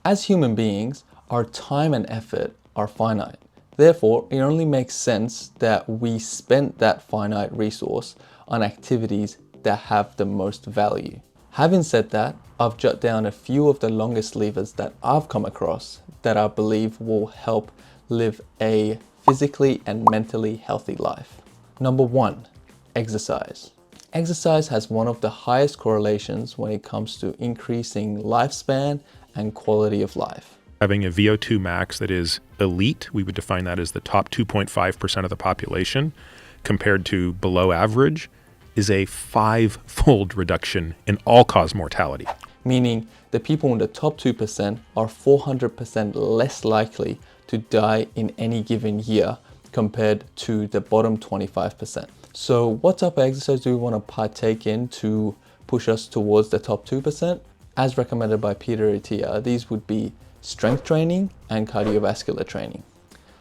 As human beings, our time and effort are finite. Therefore, it only makes sense that we spend that finite resource on activities that have the most value. Having said that, I've jotted down a few of the longest levers that I've come across that I believe will help live a physically and mentally healthy life. Number 1, exercise. Exercise has one of the highest correlations when it comes to increasing lifespan and quality of life. Having a VO2 max that is elite, we would define that as the top 2.5% of the population, compared to below average, is a 5-fold reduction in all-cause mortality. Meaning the people in the top 2% are 400% less likely to die in any given year compared to the bottom 25%. So what type of exercise do we want to partake in to push us towards the top 2%? As recommended by Peter Attia, these would be strength training and cardiovascular training.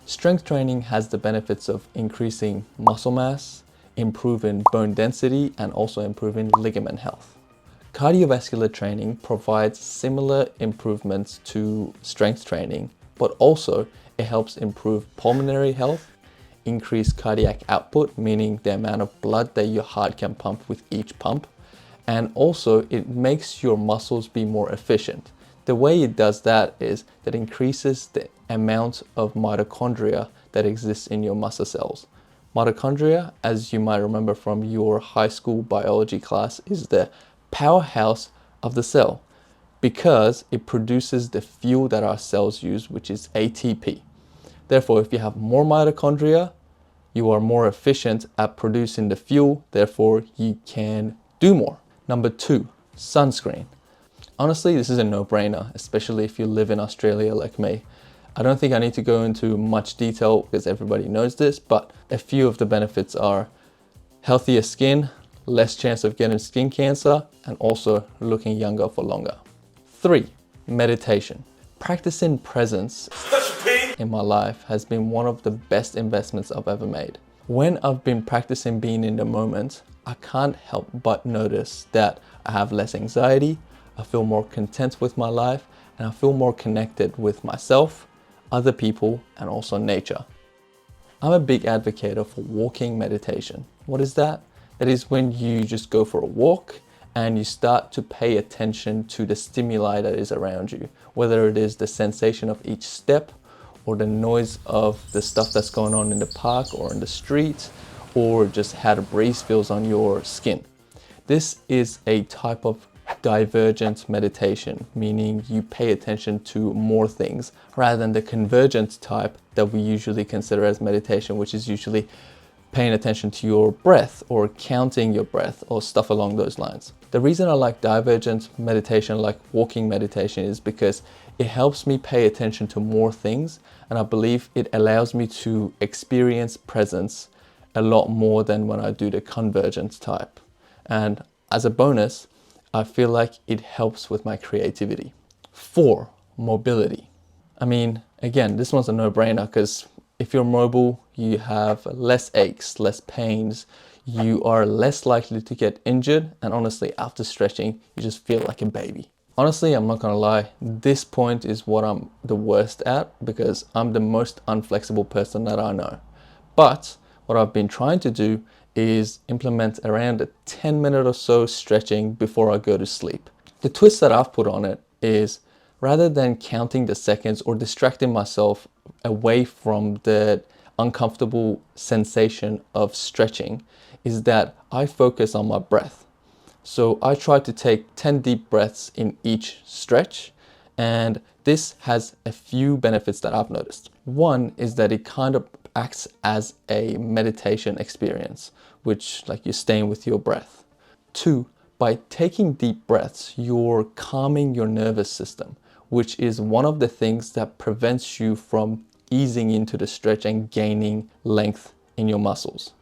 Strength training has the benefits of increasing muscle mass, improving bone density, and also improving ligament health. Cardiovascular training provides similar improvements to strength training, but also it helps improve pulmonary health, increase cardiac output, meaning the amount of blood that your heart can pump with each pump, and also it makes your muscles be more efficient. The way it does that is that it increases the amount of mitochondria that exists in your muscle cells. Mitochondria, as you might remember from your high school biology class, is the powerhouse of the cell because it produces the fuel that our cells use, which is ATP. Therefore, if you have more mitochondria, you are more efficient at producing the fuel, therefore you can do more. Number 2, sunscreen. Honestly, this is a no-brainer, especially if you live in Australia like me. I don't think I need to go into much detail because everybody knows this, but a few of the benefits are healthier skin, less chance of getting skin cancer, and also looking younger for longer. 3, meditation. Practicing presence in my life has been one of the best investments I've ever made. When I've been practicing being in the moment, I can't help but notice that I have less anxiety, I feel more content with my life, and I feel more connected with myself, other people, and also nature. I'm a big advocate for walking meditation. What is that? That is when you just go for a walk and you start to pay attention to the stimuli that is around you, whether it is the sensation of each step or the noise of the stuff that's going on in the park or in the street, or just how the breeze feels on your skin. This is a type of divergent meditation, meaning you pay attention to more things rather than the convergent type that we usually consider as meditation, which is usually paying attention to your breath or counting your breath or stuff along those lines. The reason I like divergent meditation, like walking meditation, is because it helps me pay attention to more things, and I believe it allows me to experience presence a lot more than when I do the convergent type. And as a bonus, I feel like it helps with my creativity. 4, mobility. I mean, again, this one's a no-brainer because if you're mobile, you have less aches, less pains, you are less likely to get injured, and honestly, after stretching, you just feel like a baby. Honestly, I'm not gonna lie, this point is what I'm the worst at because I'm the most unflexible person that I know. But what I've been trying to do is implement around a 10-minute or so stretching before I go to sleep. The twist that I've put on it is rather than counting the seconds or distracting myself away from the uncomfortable sensation of stretching, is that I focus on my breath. So I try to take 10 deep breaths in each stretch, and this has a few benefits that I've noticed. One is that it kind of acts as a meditation experience, which like you're staying with your breath. 2, by taking deep breaths, you're calming your nervous system, which is one of the things that prevents you from easing into the stretch and gaining length in your muscles.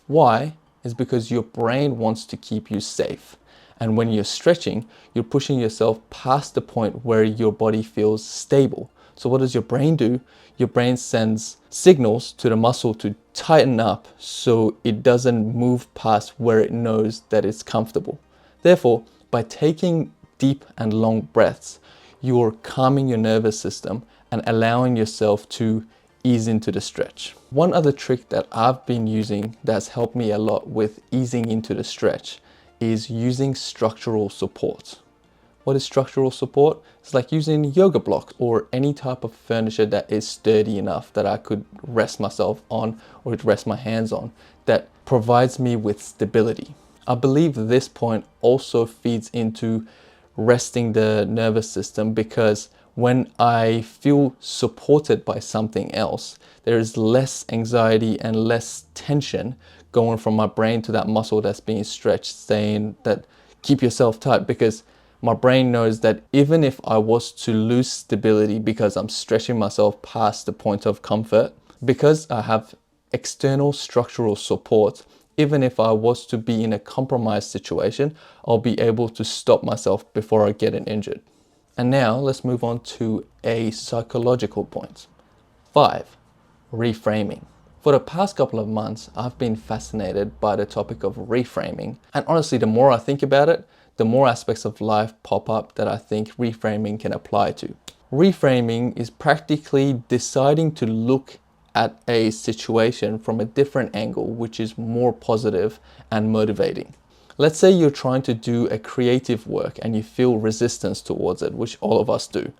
Why? Is because your brain wants to keep you safe. And when you're stretching, you're pushing yourself past the point where your body feels stable. So what does your brain do? Your brain sends signals to the muscle to tighten up so it doesn't move past where it knows that it's comfortable. Therefore, by taking deep and long breaths, you're calming your nervous system and allowing yourself to ease into the stretch. One other trick that I've been using that's helped me a lot with easing into the stretch is using structural support. What is structural support? It's like using yoga blocks or any type of furniture that is sturdy enough that I could rest myself on or rest my hands on, that provides me with stability. I believe this point also feeds into resting the nervous system, because when I feel supported by something else, there is less anxiety and less tension going from my brain to that muscle that's being stretched, saying that keep yourself tight, because my brain knows that even if I was to lose stability because I'm stretching myself past the point of comfort, because I have external structural support, even if I was to be in a compromised situation, I'll be able to stop myself before I get injured. And now let's move on to a psychological point. 5. Reframing. For the past couple of months, I've been fascinated by the topic of reframing. And honestly, the more I think about it, the more aspects of life pop up that I think reframing can apply to. Reframing is practically deciding to look at a situation from a different angle, which is more positive and motivating. Let's say you're trying to do a creative work and you feel resistance towards it, which all of us do.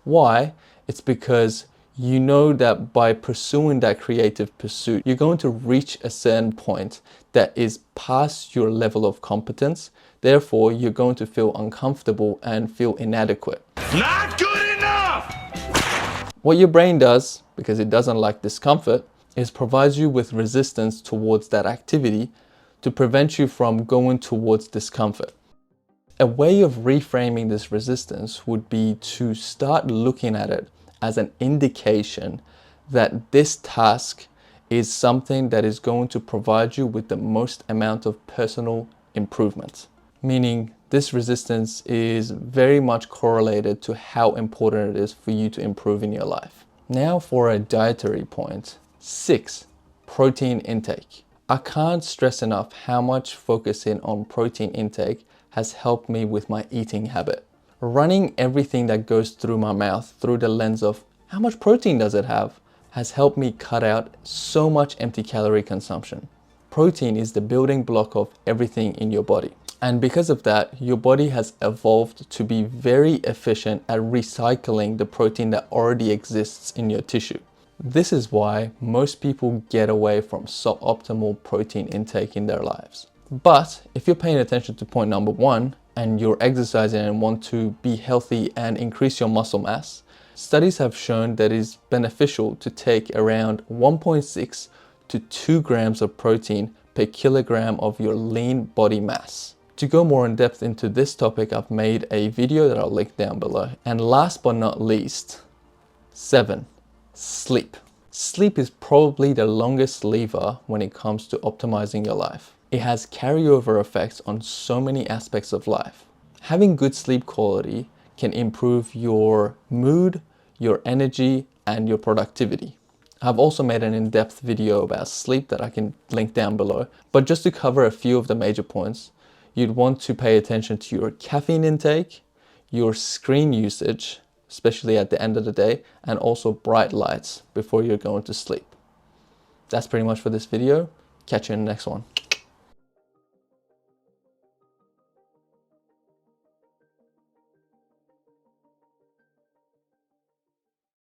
Why? It's because you know that by pursuing that creative pursuit, you're going to reach a certain point that is past your level of competence. Therefore, you're going to feel uncomfortable and feel inadequate. Not good enough! What your brain does, because it doesn't like discomfort, is provides you with resistance towards that activity to prevent you from going towards discomfort. A way of reframing this resistance would be to start looking at it as an indication that this task is something that is going to provide you with the most amount of personal improvement. Meaning this resistance is very much correlated to how important it is for you to improve in your life. Now for a dietary point. 6. Protein intake. I can't stress enough how much focusing on protein intake has helped me with my eating habit. Running everything that goes through my mouth through the lens of how much protein does it have has helped me cut out so much empty calorie consumption. Protein is the building block of everything in your body. And because of that, your body has evolved to be very efficient at recycling the protein that already exists in your tissue. This is why most people get away from suboptimal protein intake in their lives. But if you're paying attention to point number 1 and you're exercising and want to be healthy and increase your muscle mass, studies have shown that it is beneficial to take around 1.6 to 2 grams of protein per kilogram of your lean body mass. To go more in depth into this topic, I've made a video that I'll link down below. And last but not least, 7. Sleep. Sleep is probably the longest lever when it comes to optimizing your life. It has carryover effects on so many aspects of life. Having good sleep quality can improve your mood, your energy, and your productivity. I've also made an in-depth video about sleep that I can link down below. But just to cover a few of the major points, you'd want to pay attention to your caffeine intake, your screen usage, especially at the end of the day, and also bright lights before you're going to sleep. That's pretty much for this video. Catch you in the next one.